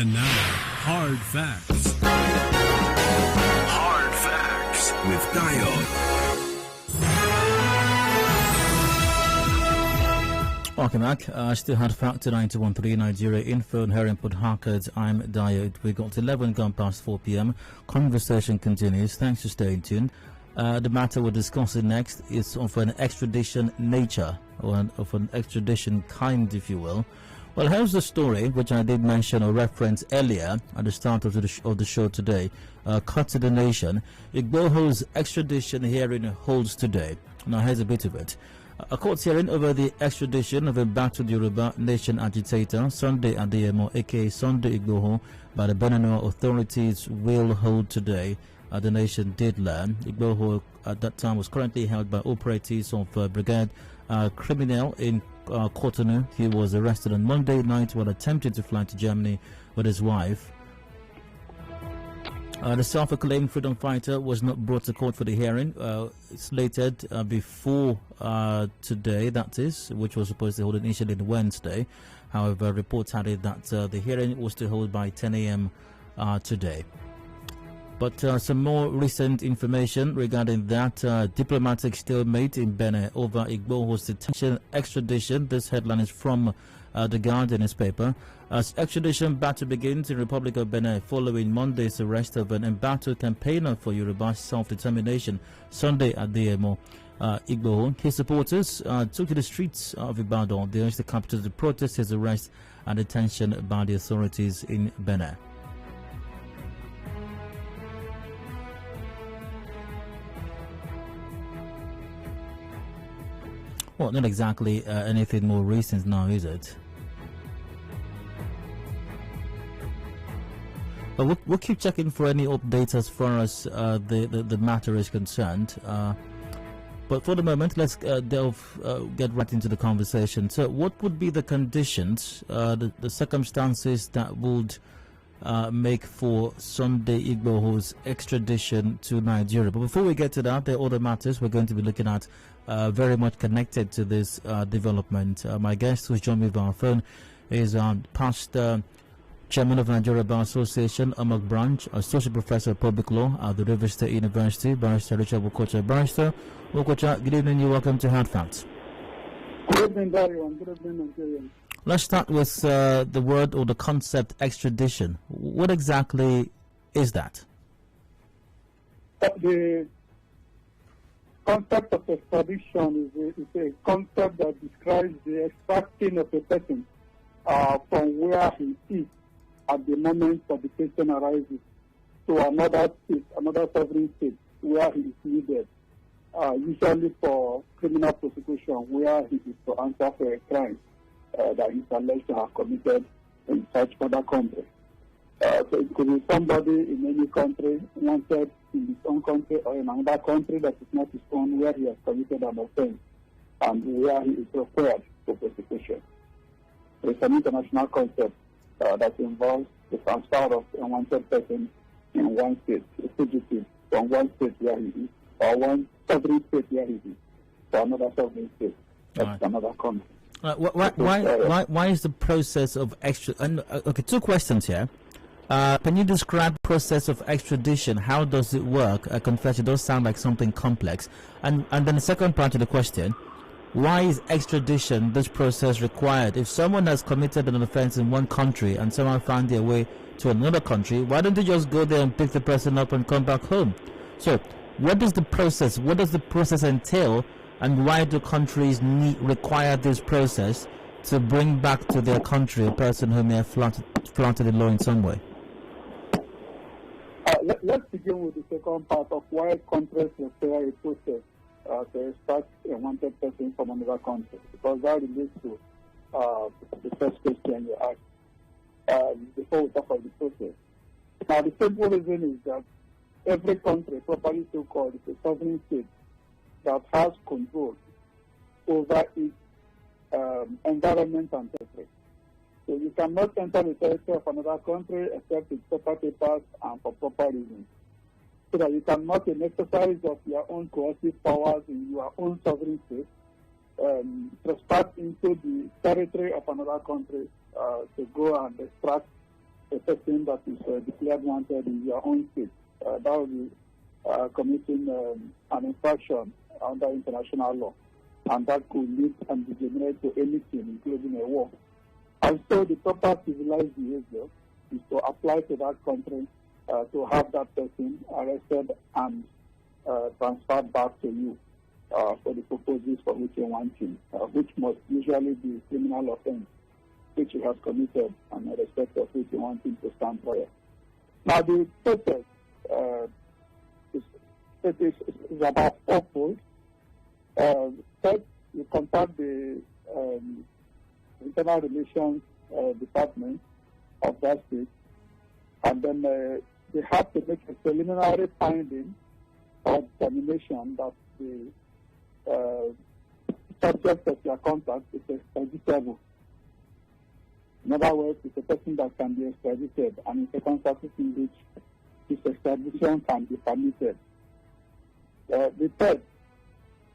And now, Hard Facts. Hard Facts with Dayo. Welcome back. Still Hard Fact to 91.3 Nigeria Info and Hearing Put Harkers. I'm Dayo. We got 11 gone past 4 p.m. Conversation continues. Thanks for staying tuned. The matter we're discussing next is of an extradition nature, or of an extradition kind, if you will. Well, here's the story, which I did mention or reference earlier at the start of the show today. Cut to the nation. Igboho's extradition hearing holds today. Now, here's a bit of it. A court hearing over the extradition of a battled Yoruba nation agitator, Sunday Adeyemo, aka Sunday Igboho, by the Benin authorities will hold today. The nation did learn. Igboho at that time was currently held by operatives of Brigade Criminal in Cotonou. He was arrested on Monday night while attempting to fly to Germany with his wife. The self-acclaimed freedom fighter was not brought to court for the hearing. Slated before today, that is, which was supposed to hold initially on Wednesday. However, reports had it that the hearing was to hold by 10 a.m. Today. But some more recent information regarding that diplomatic stalemate in Benin over Igboho's detention extradition. This headline is from The Guardian newspaper. As extradition battle begins in Republic of Benin following Monday's arrest of an embattled campaigner for Yoruba self-determination, Sunday Adeyemo Igboho. His supporters took to the streets of Ibadan. They urged the capital to protest his arrest and detention by the authorities in Benin. Well, not exactly anything more recent now, is it? But we'll keep checking for any updates as far as the matter is concerned. But for the moment, let's get right into the conversation. So what would be the conditions, the circumstances that would make for Sunday Igboho's extradition to Nigeria? But before we get to that, there are other matters we're going to be looking at very much connected to this development. My guest who's joined me via phone is past Chairman of Nigeria Bar Association, Amok Branch, Associate Professor of Public Law at the River State University, Barrister Ritchard Wokocha. Barrister Wokocha, good evening. You're welcome to Hard Facts. Good evening, everyone. Good evening, Nigerian. Let's start with the word or the concept extradition. What exactly is that? The concept of extradition is a concept that describes the extracting of a person from where he is at the moment that the question arises to another state, another sovereign state where he is needed, usually for criminal prosecution, where he is to answer for a crime that is alleged to have committed in such other country. So it could be somebody in any country wanted in his own country or in another country that is not his own, where he has committed an offense and where he is referred for prosecution. So it's an international concept that involves the transfer of a wanted person in one state, a fugitive from one state where he is, or one sovereign state where he is, to another sovereign state, that's another country. Why is the process of okay, two questions here. Can you describe the process of extradition? How does it work? I confess it does sound like something complex. And then the second part of the question, why is extradition, this process, required? If someone has committed an offense in one country and someone found their way to another country, why don't they just go there and pick the person up and come back home? So what is the process? What does the process entail? And why do countries require this process to bring back to their country a person who may have flouted the law in some way? Let's begin with the second part of why countries require a process to extract a wanted person from another country, because that relates to the first question you asked before we talk about the process. Now, the simple reason is that every country, properly so-called, is a sovereign state that has control over its environment and territory. So you cannot enter the territory of another country except with proper papers and for proper reasons. So that you cannot, in exercise of your own coercive powers in your own sovereign state, trespass into the territory of another country to go and extract a person that is declared wanted in your own state. That will be committing an infraction under international law, and that could lead and degenerate to anything, including a war. And so the proper civilized behavior is to apply to that country to have that person arrested and transferred back to you for the purposes for which you want him, which must usually be criminal offense which you have committed and in respect of which you want him to stand trial. Now the process is about fourfold. First, you contact the Internal Relations Department of that state, and then they have to make a preliminary finding or determination that the subject of your contact is extraditable. In other words, it's a person that can be extradited, and in circumstances in which this extradition can be permitted. The third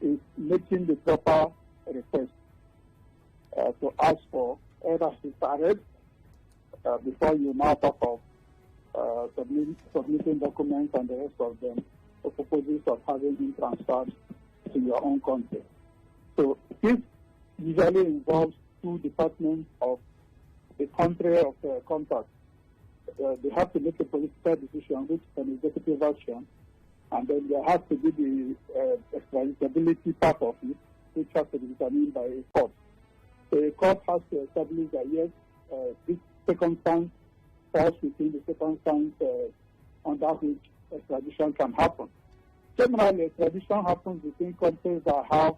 is making the proper request to ask for either his arrest before you now talk of submitting documents and the rest of them for purposes of having him transferred to your own country. So this usually involves two departments of the country of contact. They have to make a political decision, which is an executive action, and then there has to be the extraditability part of it, which has to be determined by a court. So a court has to establish that yes, this circumstance falls within the circumstance under which extradition can happen. Generally, extradition happens between countries that have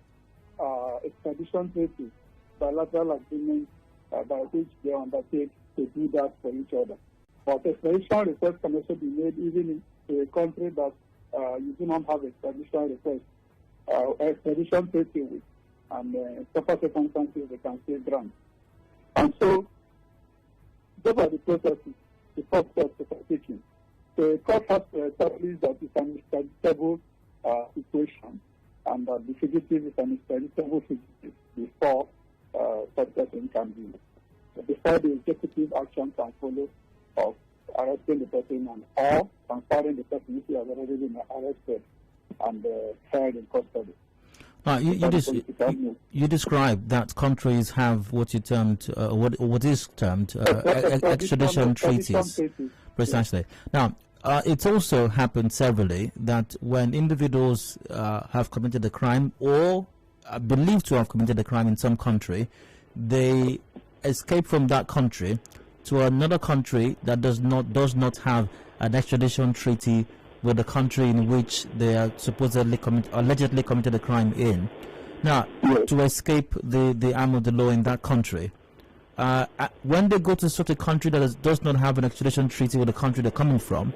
extradition treaties, bilateral agreements by which they undertake to do that for each other. But extradition requests can also be made even in a country that you do not have extradition request, extradition treaty with, and in proper circumstances they can still grant. And so, those are the processes, the first steps that are taken. The court has to establish that it's an extraditable situation, and that the fugitive is an extraditable fugitive before such person can be, before the executive action can follow of arresting the person and or transferring the person if he has already been arrested and held in custody. You described that countries have what you termed, what is termed extradition treaties. Precisely. Now, it's also happened severally that when individuals have committed a crime or are believed to have committed a crime in some country, they escape from that country to another country that does not have an extradition treaty with the country in which they are allegedly committed a crime in. Now, to escape the arm of the law in that country, when they go to such a country that does not have an extradition treaty with the country they're coming from,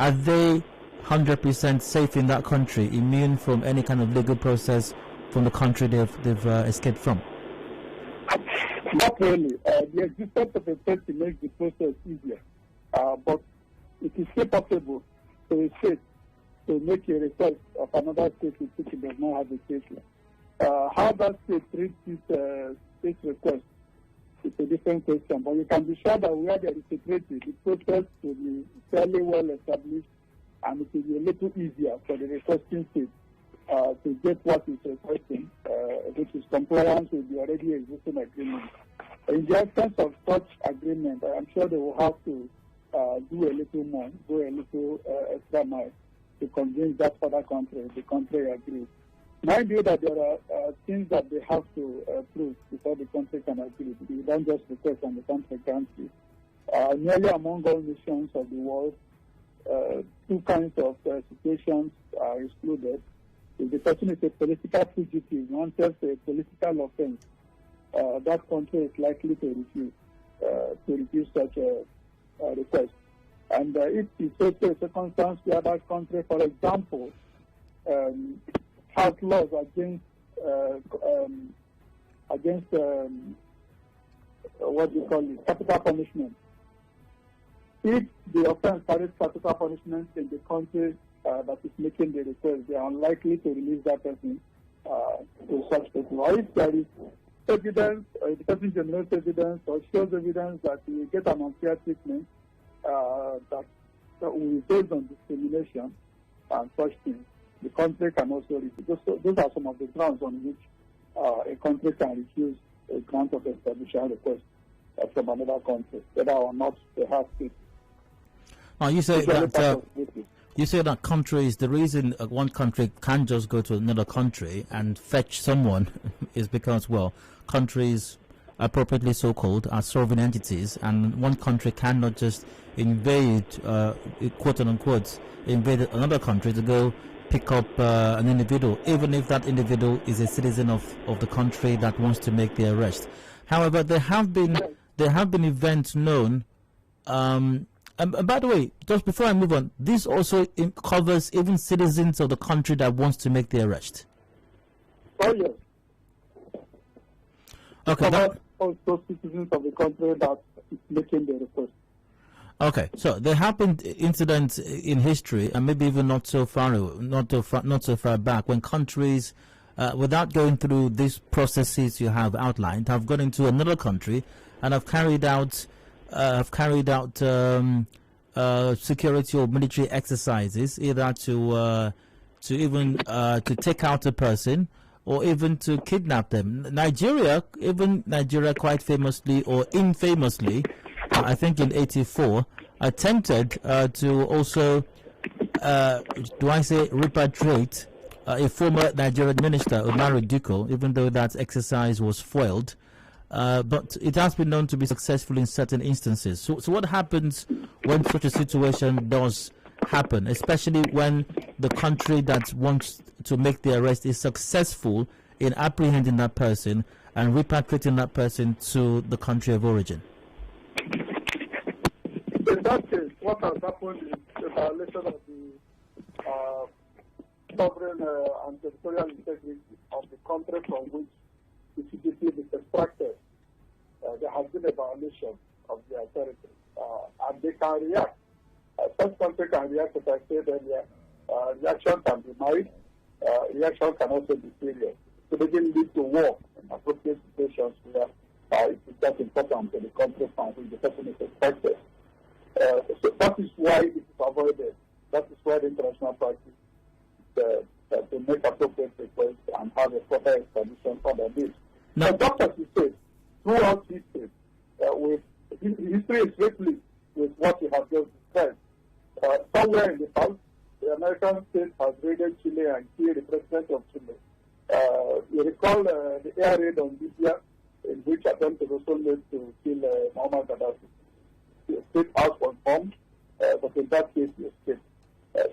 are they 100% safe in that country, immune from any kind of legal process from the country they've escaped from? Not really. The existence of a treaty makes the process easier, but it is still possible to a state to make a request of another state which it does not have a treaty. How that state treats its state request is a different question, but you can be sure that where there is a treaty, the process will be fairly well established, and it will be a little easier for the requesting state to get what is requesting, which is compliance with the already existing agreement. In the absence of such agreement, I'm sure they will have to do a little more, go a little extra mile to convince that other country, the country agrees. Mind you that there are things that they have to prove before the country can agree. You don't just request and the country grants it. Nearly among all nations of the world, two kinds of situations are excluded. If the person is a political fugitive, wants a political offense, that country is likely to refuse such a request. And if it's also a circumstance where that country, for example, has laws against what you call it, capital punishment. If the offense carries capital punishment in the country that is making the request, they are unlikely to release that person to such person. Or if there is evidence, the person generates evidence or shows evidence that you get an unfair treatment that will be based on discrimination and such things, the country can also refuse. Those are some of the grounds on which a country can refuse a grant of extradition request from another country, whether or not they have it. You say that countries, the reason one country can't just go to another country and fetch someone is because, well, countries, appropriately so called, are sovereign entities, and one country cannot just invade, quote unquote, invade another country to go pick up an individual, even if that individual is a citizen of the country that wants to make the arrest. However, there have been events known. And by the way, just before I move on, this also covers even citizens of the country that wants to make the arrest. Oh, yes. Okay. Also citizens of the country that is making the request. Okay, so there have been incidents in history, and maybe even not so far back, when countries, without going through these processes you have outlined, have gone into another country and have carried out security or military exercises, either to take out a person or even to kidnap them. Nigeria quite famously or infamously, I think in '84, attempted to also, repatriate a former Nigerian minister, Umar Duko, even though that exercise was foiled. But it has been known to be successful in certain instances. So what happens when such a situation does happen, especially when the country that wants to make the arrest is successful in apprehending that person and repatriating that person to the country of origin? In that case, what has happened is a violation of the sovereign and territorial integrity of the country from which the CDP is extracted. There has been a violation of their territory, and they can react. Such country can react, as I said earlier. Reaction can be mild. Reaction can also be serious. So they can lead to war in appropriate situations where it is that important to the country from which the person is extracted. So that is why it is avoided. That is why the international practice to make appropriate requests and have a proper extradition for the needs. Now, just as you said, throughout history, history is replete with what you have just described. Somewhere in the past, the American state has raided Chile and killed the president of Chile. You recall the air raid on Libya, in which attempts were also made to kill Muammar Gaddafi. The state house was bombed, but in that case, he escaped.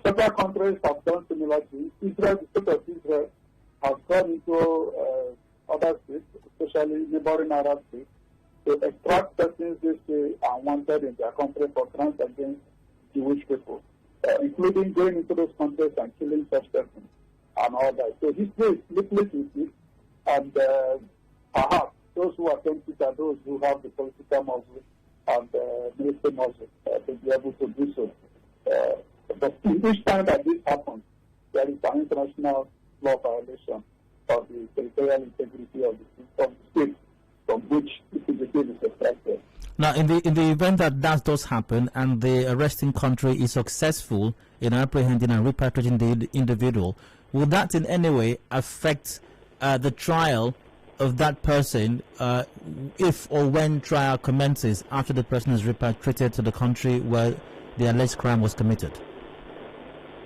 Several countries have done similar things. Israel, the state of Israel, has gone into other states, especially neighboring Arab states, to extract persons they say are wanted in their country for crimes against Jewish people, including going into those countries and killing such persons and all that. So history is replete with it, and perhaps those who attempt it are those who have the political muscle and military muscle to be able to do so. But each time that this happens, there is an international law violation of the territorial integrity of the state from which the CDP is extracted. Now, in the event that does happen and the arresting country is successful in apprehending and repatriating the individual, will that in any way affect the trial of that person if or when trial commences after the person is repatriated to the country where the alleged crime was committed?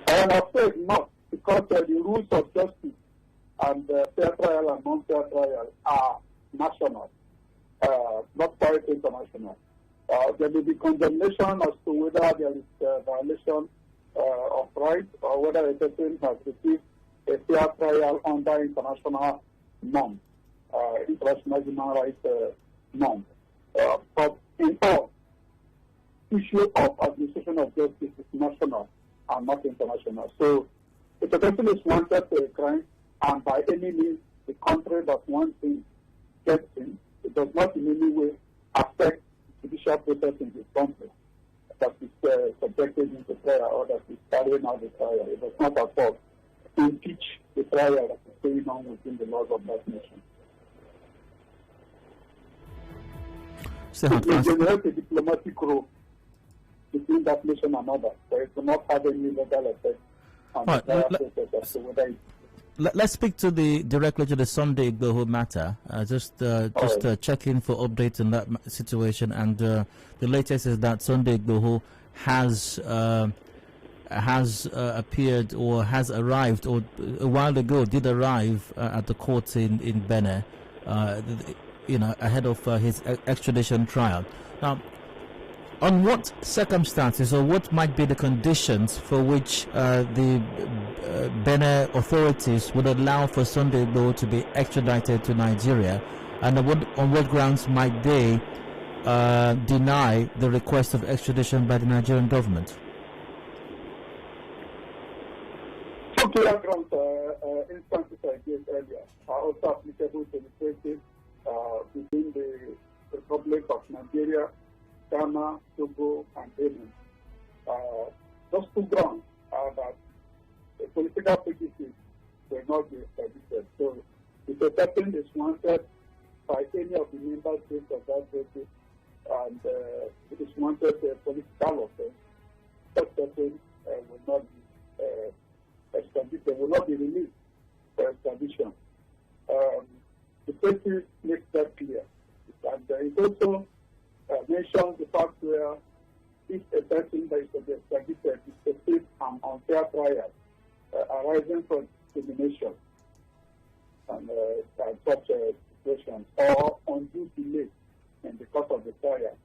I am afraid not, because the rules of justice and fair trial and non-fair trial are national, not quite international. There may be condemnation as to whether there is a violation of rights or whether a person has received a fair trial under international norms, international human rights norms. But in all, issue of administration of justice is national and not international. So if a person is wanted for a crime and by any means the country that wants him gets him, it does not in any way affect the judicial process in this country that is subjected into trial or that is carrying out the trial. It does not at all impeach the trial that is going on within the laws of that nation. It will generate a diplomatic role between that nation and others, but it will not have any legal effect on the process as to whether it's... Let's speak directly to the Sunday Igboho matter. Just checking for updates on that situation. And the latest is that Sunday Igboho has appeared or has arrived, or a while ago did arrive at the courts in Benin, ahead of his extradition trial. Now, on what circumstances or what might be the conditions for which the Benin authorities would allow for Sunday Igboho to be extradited to Nigeria, and on what grounds might they deny the request of extradition by the Nigerian government? Two clear grounds, instances I gave earlier, are also applicable to the cases within the Republic of Nigeria, Ghana, Togo, and Benin. Those two grounds are that the political fugitives will not be extradited. So, if a person is wanted by any of the member states of that country, and it is wanted a political offense, such person will not be extradited, will not be released for extradition. The cases makes that clear. And it also mentions the fact where if a person that is to be extradited is to face an unfair trial arising from discrimination and such situations, or undue delay in the course of the trial,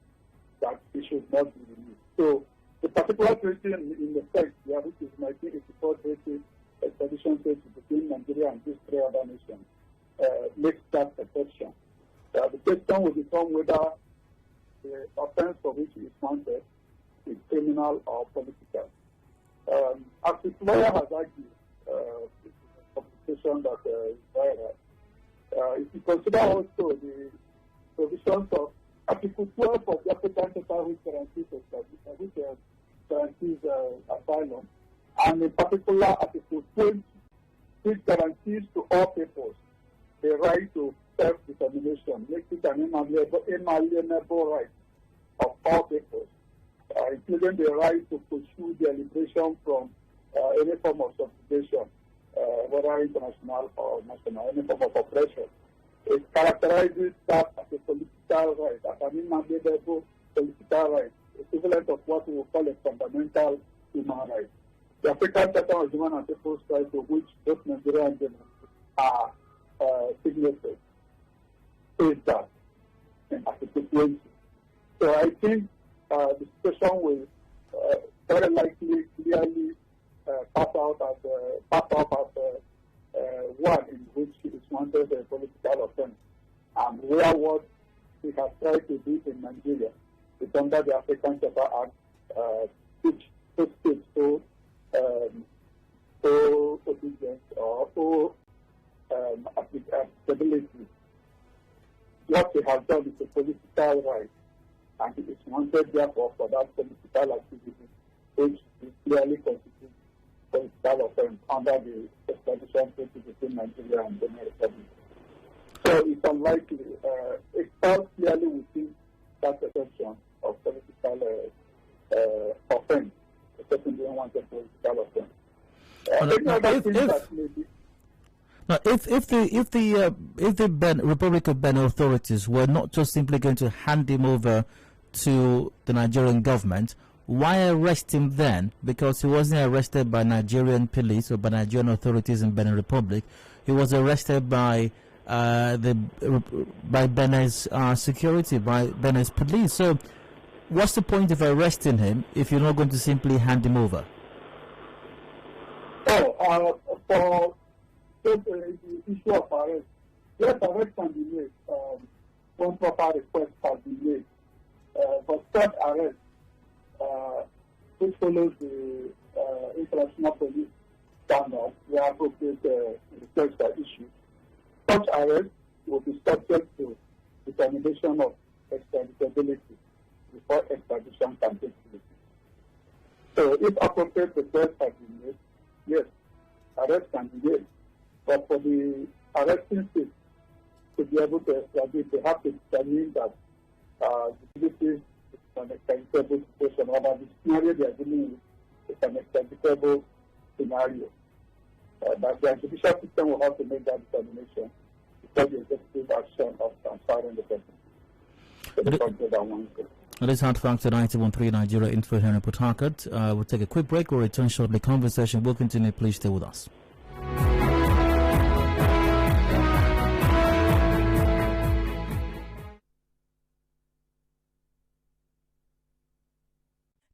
that it should not be released. So the particular treaty in the text, which is 1984 treaty, extradition treaty between Nigeria and these three other nations, makes that exception. The question will become whether the offense for which he is wanted is criminal or political. As his lawyer has argued, the publication that is viral, if you consider also the provisions of Article 12 of the African Charter, which guarantees asylum, and in particular Article 20, which guarantees to all peoples the right to self-determination, makes it an inalienable right of all peoples, including the right to pursue their liberation from any form of subjugation, whether international or national, any form of oppression. It characterizes that as a political right, as an inalienable political right, equivalent of what we will call a fundamental human right. The African Charter of Human and People's Rights, of which both Nigeria and Benin are signatories, says that in Article 20. So I think the situation will very likely clearly pass out as one in which it is wanted a political offense, and where what we have tried to do in Nigeria is under the African Charter Act, which states so obedience or so applicability. What we have done is a political right, and it is wanted therefore for that political activity, which is clearly constitutes political offense under the extradition treaty between Nigeria and the Republic. So it's unlikely. It falls clearly within that exception of political offense. The person didn't want a political offense. If the Republic of Benin authorities were not just simply going to hand him over to the Nigerian government, why arrest him then? Because he wasn't arrested by Nigerian police or by Nigerian authorities in Benin Republic. He was arrested by Benin's security, by Benin's police. So, what's the point of arresting him if you're not going to simply hand him over? For the issue of arrest, yes, arrest can be made. One proper request has been made. But such arrest, which follows the international police standards, where appropriate requests are issued, such arrest will be subject to determination of extraditability before extradition can take place. So if appropriate requests have been made, yes, arrest can be made. But for the arresting state to be able to extradite, they have to determine that this is an extendable situation, or that the scenario they are dealing with is an extendable scenario. That the judicial system will have to make that determination before the executive action of transferring the person to the country that wants it. It is Hard Factor 91.3 Nigeria Info here in Port Harcourt. We'll take a quick break. We'll return shortly. Conversation will continue. Please stay with us.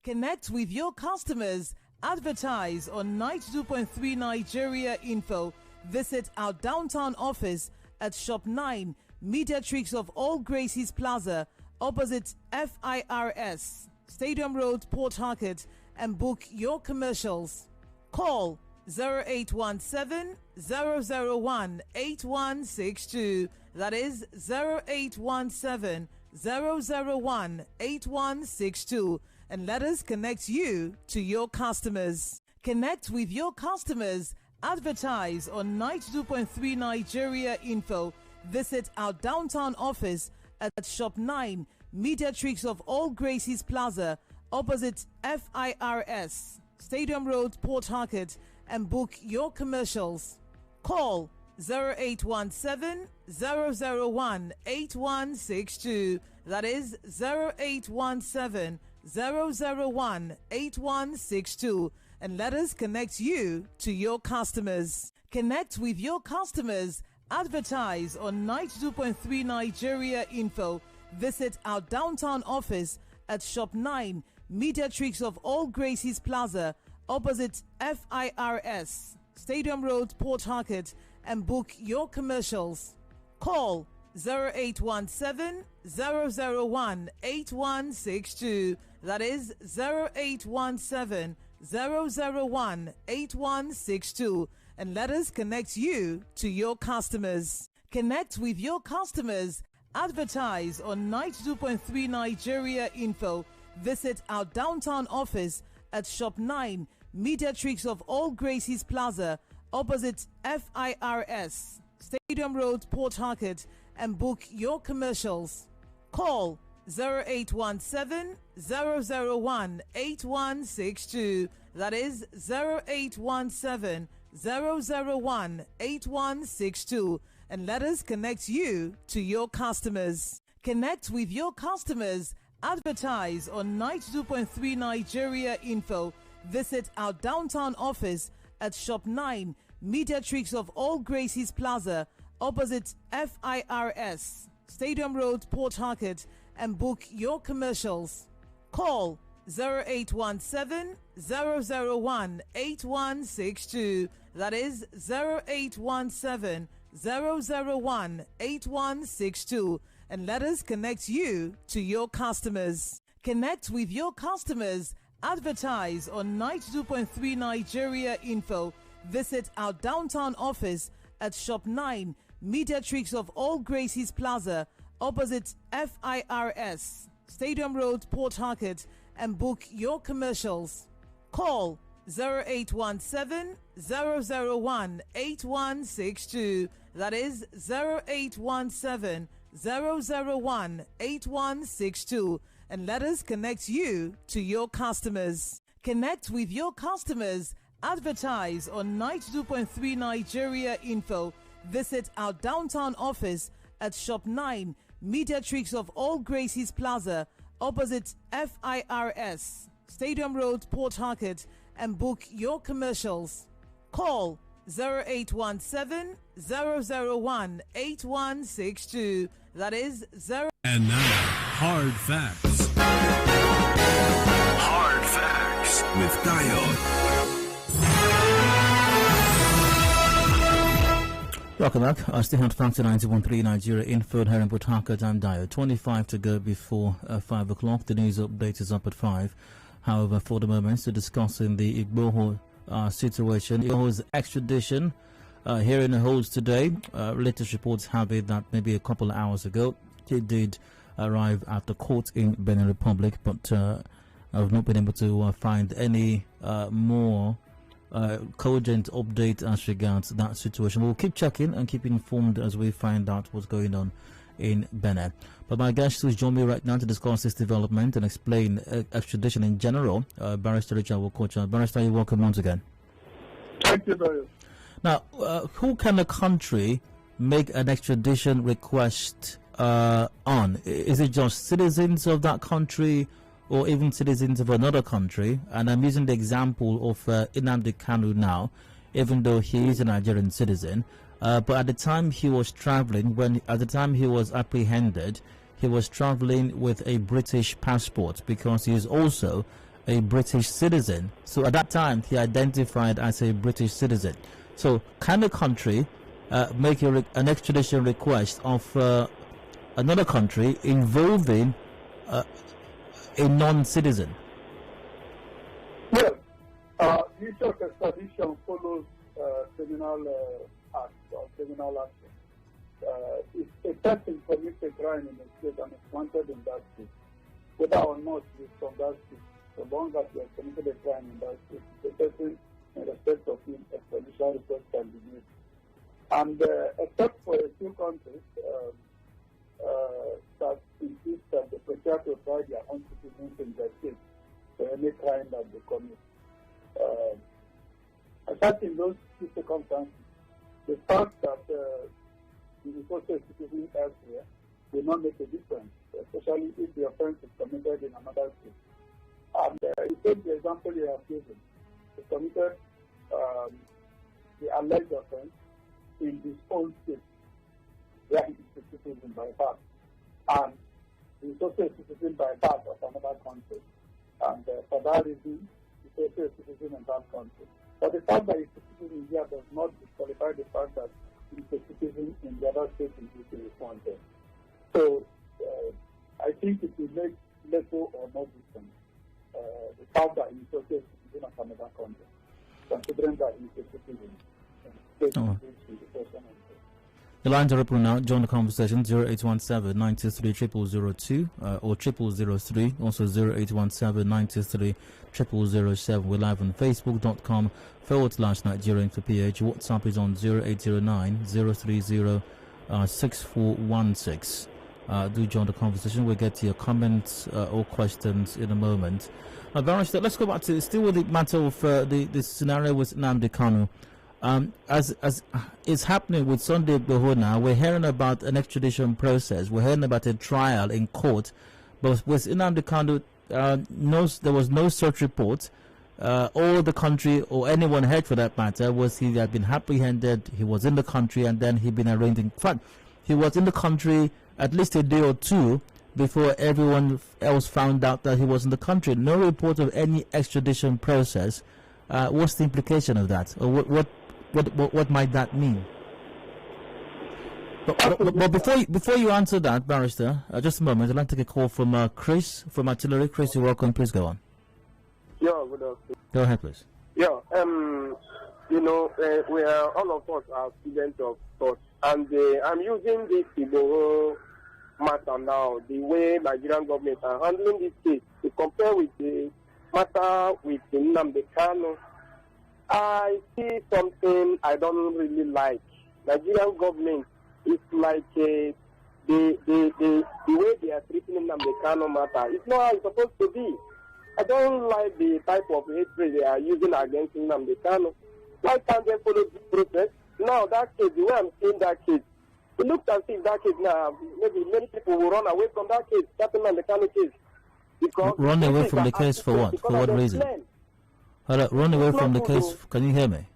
Connect with your customers. Advertise on 92.3 Nigeria Info. Visit our downtown office at Shop 9, Mediatrix of All Gracies Plaza, opposite FIRS, Stadium Road, Port Harcourt, and book your commercials. Call 0817 001 8162. That is 0817 001 8162. And let us connect you to your customers. Connect with your customers. Advertise on 92.3 Nigeria Info. Visit our downtown office at Shop 9, Mediatrix of All Gracies Plaza, opposite FIRS, Stadium Road, Port Harcourt, and book your commercials. Call 0817 001 8162. That is 0817 001 8162. And let us connect you to your customers. Connect with your customers. Advertise on 92.3 Nigeria Info. Visit our downtown office at Shop 9, Mediatrix of All Gracies Plaza, opposite FIRS, Stadium Road, Port Harcourt, and book your commercials. Call 0817 001 8162. That is 0817 001 8162. And let us connect you to your customers. Connect with your customers. Advertise on 92.3 Nigeria Info. Visit our downtown office at Shop 9, Mediatrix of All Gracies Plaza, opposite FIRS, Stadium Road, Port Harcourt, and book your commercials. Call 0817 001 8162. That is 0817 001 8162. And let us connect you to your customers. Connect with your customers. Advertise on 92.3 Nigeria Info. Visit our downtown office at Shop 9, Mediatrix of All Gracies Plaza, opposite FIRS, Stadium Road, Port Harcourt, and book your commercials. Call 0817 001 8162. That is 0817 001 8162. And let us connect you to your customers. Connect with your customers. Advertise on 92.3 Nigeria Info. Visit our downtown office at Shop 9, Mediatrix of All Gracies Plaza, opposite FIRS, Stadium Road, Port Harcourt, and book your commercials. Call 0817 001 8162. That is 0817 001 8162. And let us connect you to your customers. Connect with your customers. Advertise on 92.3 Nigeria Info. Visit our downtown office at Shop 9, Mediatrix of All Gracies Plaza, opposite FIRS, Stadium Road, Port Harcourt, and book your commercials. Call 0817 001 8162. That is 0. And now, Hard Facts. Hard Facts with Dayo. Welcome back. I still have Factor 91.3 Nigeria Info here in Port Harcourt. I'm Dayo. 25 to go before 5 o'clock. The news update is up at 5. However, for the moment, to discussing the Igboho situation, Igboho's extradition hearing holds today. Latest reports have it that maybe a couple of hours ago he did arrive at the court in Benin Republic, but I've not been able to find any more cogent update as regards that situation. We'll keep checking and keep informed as we find out what's going on in Benin. But my guest who's joined me right now to discuss this development and explain extradition in general, Barrister Ritchard Wokocha. Barrister, you're welcome once again. Thank you, Barry. Now, who can a country make an extradition request on? Is it just citizens of that country or even citizens of another country? And I'm using the example of Nnamdi Kanu now, even though he is a Nigerian citizen. But at the time he was traveling, at the time he was apprehended, he was traveling with a British passport because he is also a British citizen. So at that time he identified as a British citizen. So can a country make an extradition request of another country involving a non-citizen? Yes. The issue of extradition follows criminal acts or criminal action. If a person commits a crime in a state and is wanted in that state, whether or not he is from that state, so long as he has committed a crime in that state, the person in respect of him, extradition request can be made. And except for a few countries that insist that they prefer to try their own citizens in their state for any crime that they commit. Except in those two circumstances, the fact that the resources citizen elsewhere will not make a difference, especially if the offense is committed in another state. And you take the example you have given. He committed the alleged offense in his own state, where he is a citizen by birth, and he is also a citizen by birth of another country. And for that reason, he is also a citizen in that country. But the fact that he is a citizen here does not disqualify the fact that he is a citizen in the other state in which he is wanted. So I think it will make little or no difference. The fact that he is also a citizen of another country, considering that he is a citizen in the state in which he is a person. The lines are open now. Join the conversation 0817 923 0002 or 0003, also 0817 923 0007. We're live on facebook.com/Nigerian for PH. WhatsApp is on 0809 030 6416. Do join the conversation. We'll get to your comments or questions in a moment. Barrister, let's go back to still with the matter of the scenario with Nnamdi Kanu. As is happening with Sunday Igboho now, we're hearing about an extradition process. We're hearing about a trial in court. But with Nnamdi Kanu, there was no such report. All the country, or anyone heard for that matter, was he had been apprehended, he was in the country, and then he'd been arraigned. In fact, he was in the country at least a day or two before everyone else found out that he was in the country. No report of any extradition process. What's the implication of that? Or what might that mean? But before you answer that, Barrister, just a moment. I'd like to take a call from Chris from Artillery. Chris, you're welcome. Please go on. Yeah, good afternoon. Go ahead, please. Yeah, we are all of us are students of thought, and I'm using this Igboho matter now, the way Nigerian government are handling this case, to compare with the matter with the Nnamdi Kanu. I see something I don't really like. Nigerian government is like the way they are treating Nnamdi Kanu matter. It's not how it's supposed to be. I don't like the type of hatred they are using against Nnamdi Kanu. Why can't they follow this process? Now that case, the way I'm seeing that case, it looks as if that case now, maybe many people will run away from that case, that Nnamdi Kanu case. Because run away from the case for what? For what reason? Run away from the case. Can you hear me?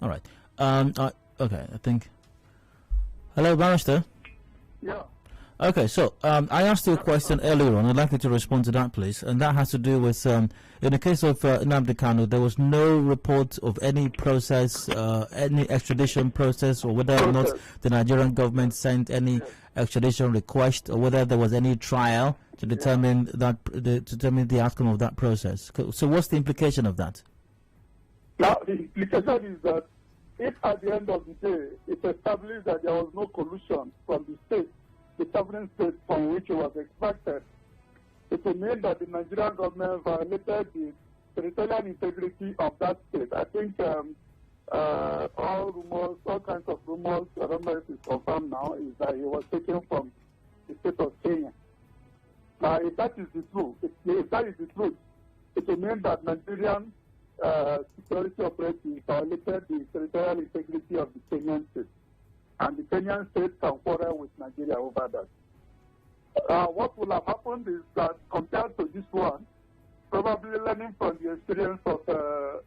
All right. Okay, I think. Hello, Barrister. Yeah. Okay, so I asked you a question earlier on. I'd like you to respond to that, please. And that has to do with, in the case of Nnamdi Kanu, there was no report of any process, any extradition process, or whether or not the Nigerian government sent any extradition request, or whether there was any trial to determine the outcome of that process. So what's the implication of that? Now, the implication is that if at the end of the day it established that there was no collusion from the state, the sovereign state from which it was extracted, it will mean that the Nigerian government violated the territorial integrity of that state. I think all rumors, all kinds of rumors, I don't know if it's confirmed now, is that he was taken from the state of Kenya. Now, if that is the truth, it will mean that Nigerian security operatives violated the territorial integrity of the Kenyan state. And the Kenyan state can quarrel with Nigeria over that. What will have happened is that compared to this one, probably learning from the experience of the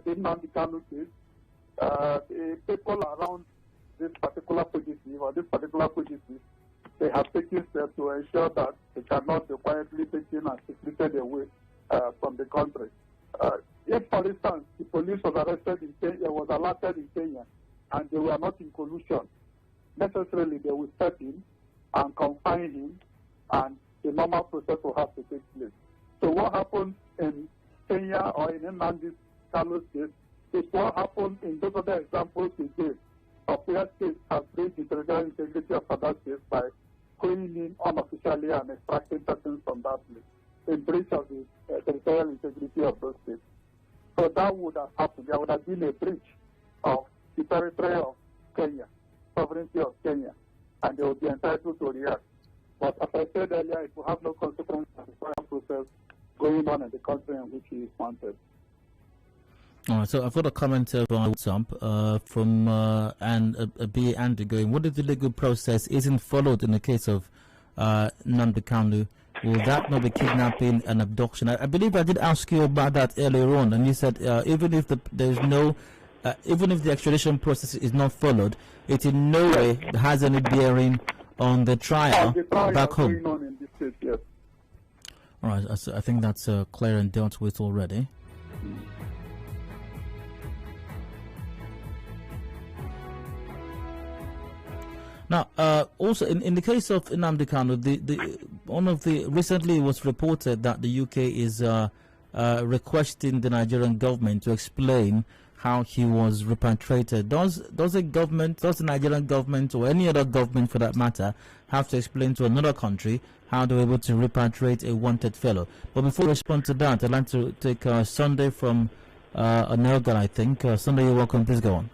Nnamdi Kanu case, the people around this particular fugitive, they have taken steps to ensure that they cannot be quietly taken and secreted away from the country. If, for instance, the police was arrested in Kenya, was alerted in Kenya, and they were not in collusion, necessarily they will step in and confine him, and the normal process will have to take place. So what happened in Kenya or in Nnamdi Kanu's case is what happened in those other examples we gave of where states have breached the territorial integrity of other states by going in unofficially and extracting persons from that place, in breach of the territorial integrity of those states. So that would have happened. There would have been a breach of the territory of Kenya, sovereignty of Kenya, and they would be entitled to react. But as I said earlier, it will have no consequence of the trial process going on in the country in which he is wanted. All right, so I've got a comment on WhatsApp from B. Andy going, what if the legal process isn't followed in the case of Nnamdi Kanu? Will that not be kidnapping and abduction? I believe I did ask you about that earlier on, and you said even if even if the extradition process is not followed, it in no way has any bearing on the trial back home. Going on in this case, yes. All right, I think that's clear and dealt with already. Now, also in the case of Nnamdi Kanu, recently it was reported that the UK is requesting the Nigerian government to explain how he was repatriated. Does the Nigerian government or any other government for that matter have to explain to another country how they were able to repatriate a wanted fellow? But before we respond to that, I'd like to take Sunday from Onelgan, I think. Sunday, you're welcome. Please go on.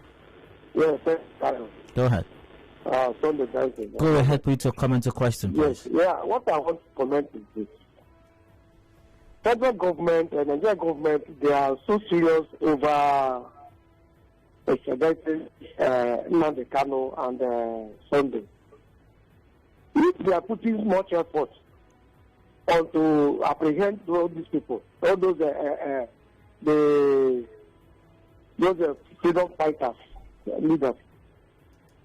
Yes, go ahead. Sunday, Tyson. Go ahead with your comment or question, please. Yes, yeah. What I want to comment is this. Federal government and Nigerian government, they are so serious over extraditing Nnamdi Kanu and Sunday. If they are putting much effort on to apprehend all these people, all those freedom fighters, leaders.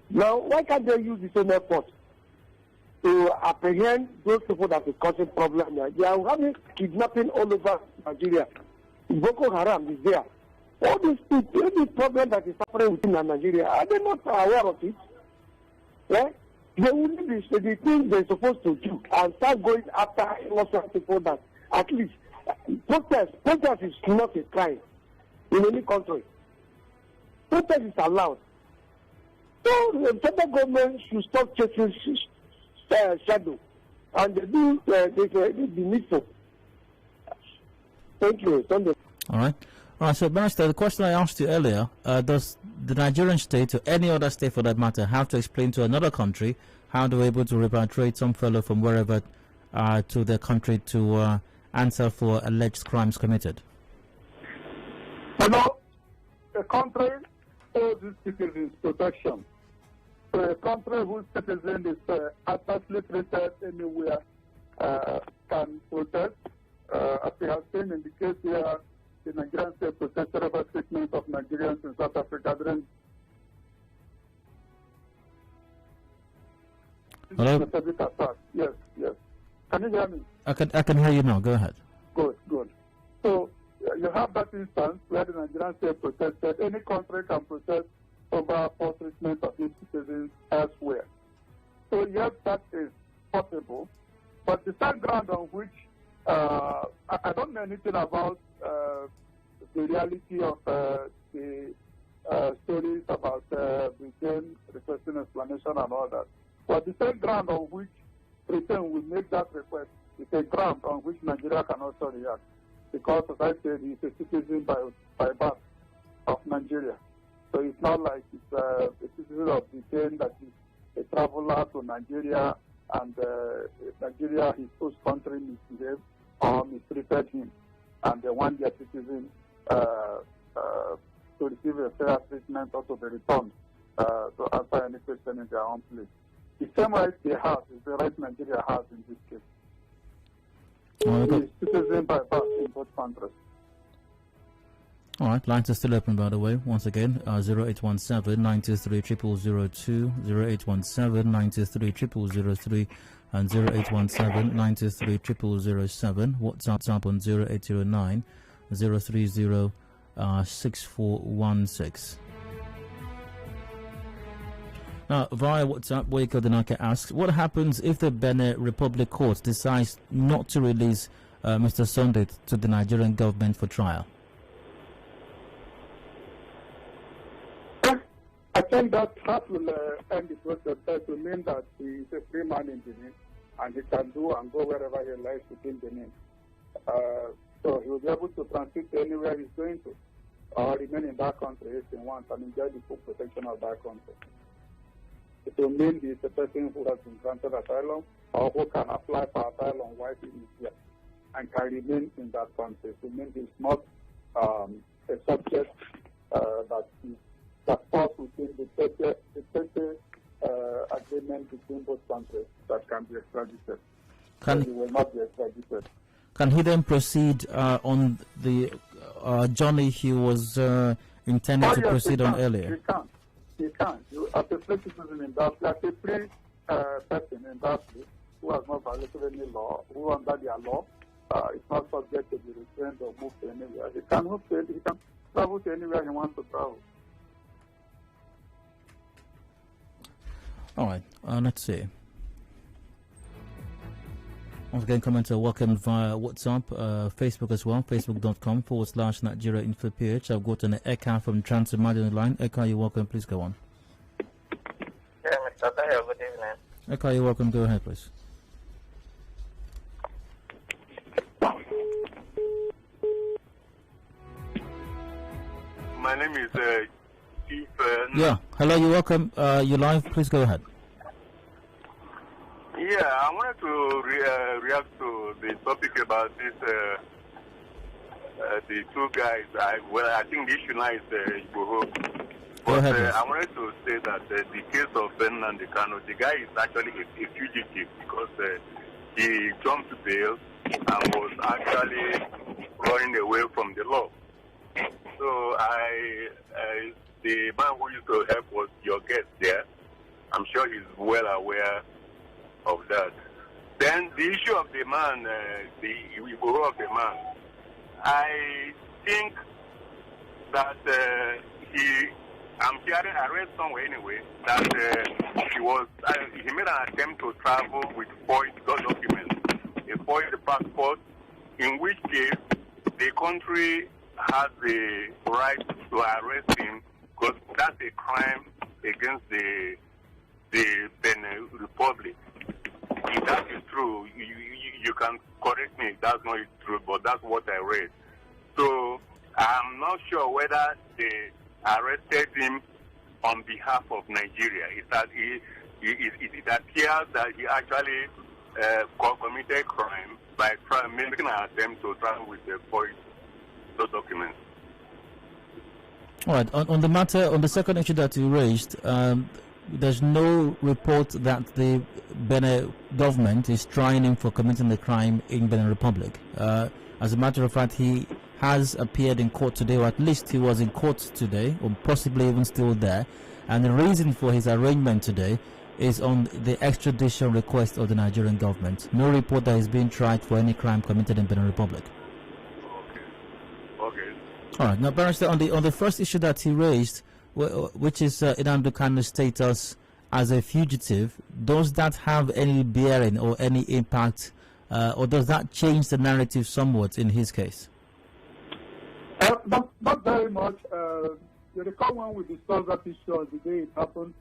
Now, why can't they use the same effort to apprehend those people that are causing problems? They are having kidnapping all over Nigeria. Boko Haram is there. All these people, every problem that is happening within Nigeria, are they not aware of it? Yeah? They will be the things they're supposed to do and start going after innocent people that at least protest is not a crime in any country. Protest is allowed. So the federal government should stop chasing shadow and they do the needful. Thank you. Sunday. All right. So, Minister, the question I asked you earlier, does the Nigerian state or any other state for that matter have to explain to another country how they were able to repatriate some fellow from wherever to their country to answer for alleged crimes committed? You know, a country owes its citizens protection. So a country whose citizen is adversely treated anywhere can protest. As we have seen in the case here, the Nigerian state protested over treatment of Nigerians in South Africa during specific attack. Yes. Can you hear me? I can hear you now. Go ahead. Good. So you have that instance where the Nigerian state protested. Any country can protest over poor treatment of its citizens elsewhere. So yes, that is possible. But the third ground on which I don't know anything about the reality of the stories about Britain requesting explanation and all that. But the third ground on which Britain will make that request is a ground on which Nigeria can also react. Because, as I said, he's a citizen by birth. of Nigeria. So it's not like it's a citizen of Britain that is a traveler to Nigeria and Nigeria, his host country, misbehaved or mistreated him, and they want their citizen to receive a fair treatment or to be returned to answer any question in their own place. The same right they have is the right Nigeria has in this case. He is citizen by birth in both countries. All right, lines are still open, by the way. Once again, 0817 923 0002, 0817 923 0003, and 0817 923 0007. WhatsApp on 0809 030 6416. Now, via WhatsApp, Wake Odenake asks, what happens if the Benin Republic Court decides not to release Mr. Sunday to the Nigerian government for trial? I think that will end the process. That will mean that he is a free man in Benin, and he can do and go wherever he likes within Benin. So he will be able to transit anywhere he's going to, or remain in that country if he wants and enjoy the full protection of that country. It will mean he is a person who has been granted asylum or who can apply for asylum while he is here and can remain in that country. It will mean he is not a subject that falls within the agreement between both countries that can be extradited. He will not be extradited. Can he then proceed on the journey he was intending to proceed on earlier? He can. As a free citizen in that place, as a free person in that place who has not violated any law, who under their law is not subject to be restrained or moved to anywhere. He can move to, he can travel to anywhere he wants to travel. All right, let's see. Once again, comments are welcome via WhatsApp, Facebook as well, facebook.com/Nigeria Info PH. I've got an Eka from Trans-Imagine line. Eka, you're welcome. Please go on. Yeah, Mr. Tayo, good evening. Eka, you're welcome. Go ahead, please. My name is Chief. Yeah, hello, you're welcome. You're live. Please go ahead. Yeah, I wanted to react to the topic about this, the two guys. I think the issue now is Igboho. Go ahead, I wanted to say that the case of Fernand Kano, the guy is actually a fugitive because he jumped bail and was actually running away from the law. So the man who used to help was your guest there. I'm sure he's well aware of that. Then the issue of the man, the Igboho of the man, I think that I read somewhere anyway, that he made an attempt to travel with foreign documents, a foreign passport, in which case the country has the right to arrest him because that's a crime against the Benin Republic. If that is true, you can correct me if that's not true, but that's what I read. So I'm not sure whether they arrested him on behalf of Nigeria. It appears that he actually committed crime by making an attempt to travel with the foreign documents. All right. On the matter, on the second issue that you raised, there's no report that the Benin government is trying him for committing the crime in Benin Republic. As a matter of fact, he has appeared in court today, or at least he was in court today, or possibly even still there. And the reason for his arraignment today is on the extradition request of the Nigerian government. No report that he's being tried for any crime committed in Benin Republic. Okay. All right. Now, Barrister, on the first issue that he raised, which is Nnamdi Kanu's status as a fugitive, does that have any bearing or any impact, or does that change the narrative somewhat in his case? Not very much. You recall when we discussed that issue the day it happened,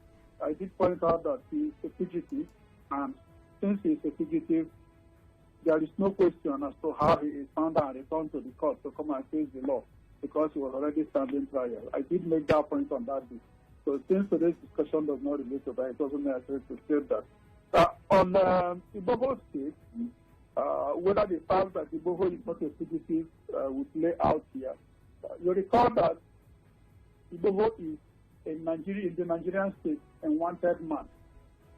I did point out that he is a fugitive, and since he is a fugitive, there is no question as to how he is found and returned to the court to come and face the law, because because he was already standing trial. I did make that point on that day. So since today's discussion does not relate to that, it doesn't necessary to state that. On Igboho's case, whether the fact that Igboho is not a fugitive will play out here. You recall that Igboho is in the Nigerian state a wanted man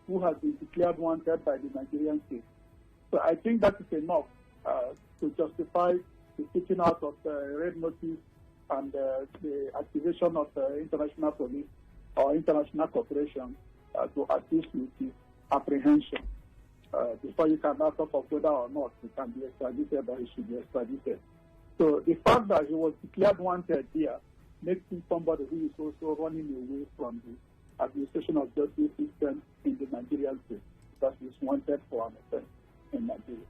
who has been declared wanted by the Nigerian state. So I think that is enough to justify the taking out of the red notice and the activation of international police or international cooperation to assist with his apprehension before you can ask of whether or not he can be extradited or he should be extradited. So the fact that he was declared wanted here makes him somebody who is also running away from the administration of justice system in the Nigerian state because he's wanted for an offense in Nigeria.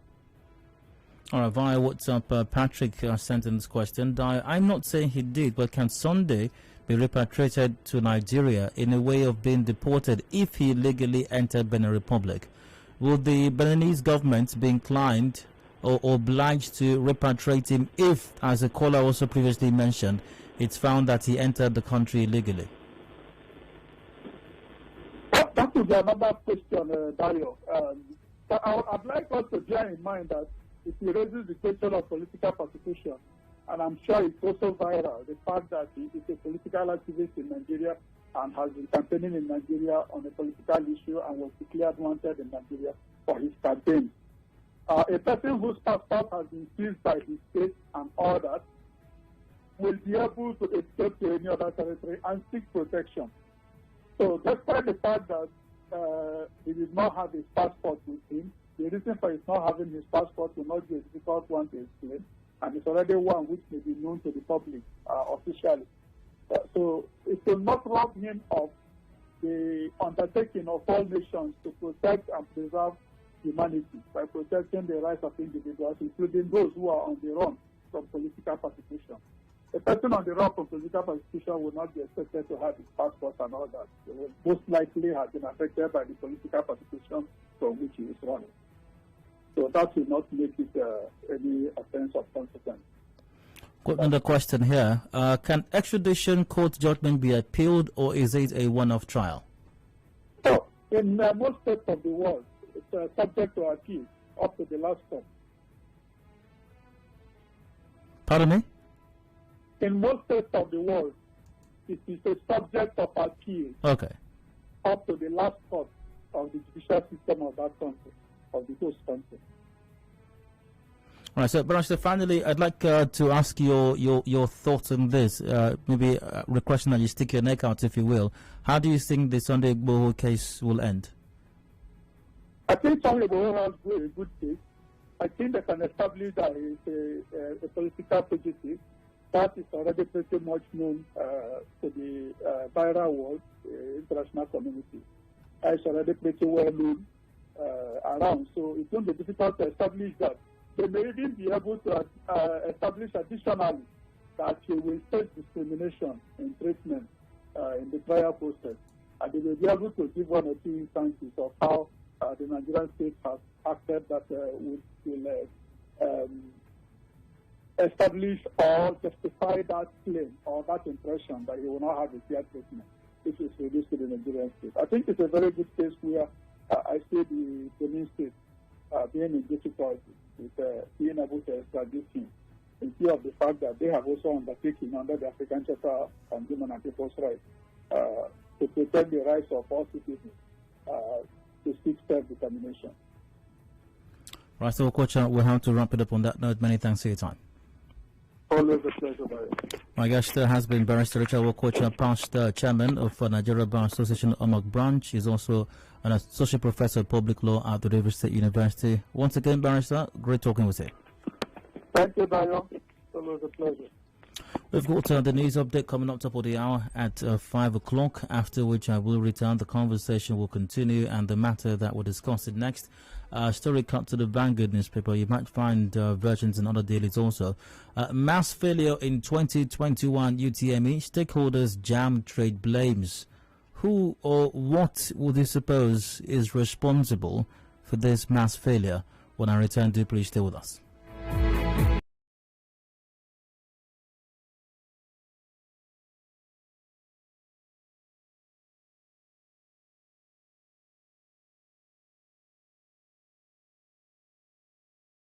All right, via WhatsApp, Patrick sent in this question. I'm not saying he did, but can Sunday be repatriated to Nigeria in a way of being deported if he illegally entered Benin Republic? Will the Beninese government be inclined or obliged to repatriate him if, as a caller also previously mentioned, it's found that he entered the country illegally? That would be another question, Dayo. But I'd like us to bear in mind that if he raises the question of political persecution, and I'm sure it's also viral, the fact that he is a political activist in Nigeria and has been campaigning in Nigeria on a political issue and was declared wanted in Nigeria for his campaign. A person whose passport has been seized by his state and all that will be able to escape to any other territory and seek protection. So despite the fact that he did not have his passport with him, the reason for his not having his passport will not be a difficult one to explain, and it's already one which may be known to the public officially. So it will not rob him of the undertaking of all nations to protect and preserve humanity by protecting the rights of individuals, including those who are on the run from political persecution. A person on the run from political persecution will not be expected to have his passport and all that. They will most likely have been affected by the political persecution from which he is running. So that will not make it any offense of consequence. Got another question here. Can extradition court judgment be appealed, or is it a one-off trial? So, in most states of the world, it's subject to appeal up to the last court. Pardon me? In most states of the world, it is a subject of appeal. Okay. Up to the last court of the judicial system of that country, of the host country. All right, so Barrister, finally, I'd like to ask your thoughts on this. Maybe requesting that you stick your neck out, if you will. How do you think the Sunday Igboho case will end? I think Sunday Igboho has a good case. I think they can establish that he is a political fugitive. That is already pretty much known to the viral world, international community. It's already pretty well known around. So it won't be difficult to establish that. They may even be able to establish additionally that he will face discrimination in treatment in the trial process. And they will be able to give one or two instances of how the Nigerian state has acted that will establish or justify that claim or that impression that he will not have a fair treatment if it's released to the Nigerian state. I think it's a very good case where I see the Benin state being in difficulty with being able to extradite him in view of the fact that they have also undertaken under the African Charter on Human and People's Rights to protect the rights of all citizens to seek self-determination. Right, so Wokocha, we'll have to wrap it up on that note. Many thanks for your time. Always a pleasure, Barry. My guest has been Barrister Ritchard Wokocha, past chairman of Nigeria Bar Association Assoc branch. He's also an associate professor of public law at the Rivers State University. Once again, Barrister, great talking with you. Thank you, Barry. Always a pleasure. We've got the news update coming up top of the hour at 5 o'clock, after which I will return. The conversation will continue, and the matter that we're discussing next. Story cut to the Vanguard newspaper. You might find versions in other dailies also. Mass failure in 2021 UTME. Stakeholders jam trade blames. Who or what would you suppose is responsible for this mass failure? When I return, do please stay with us.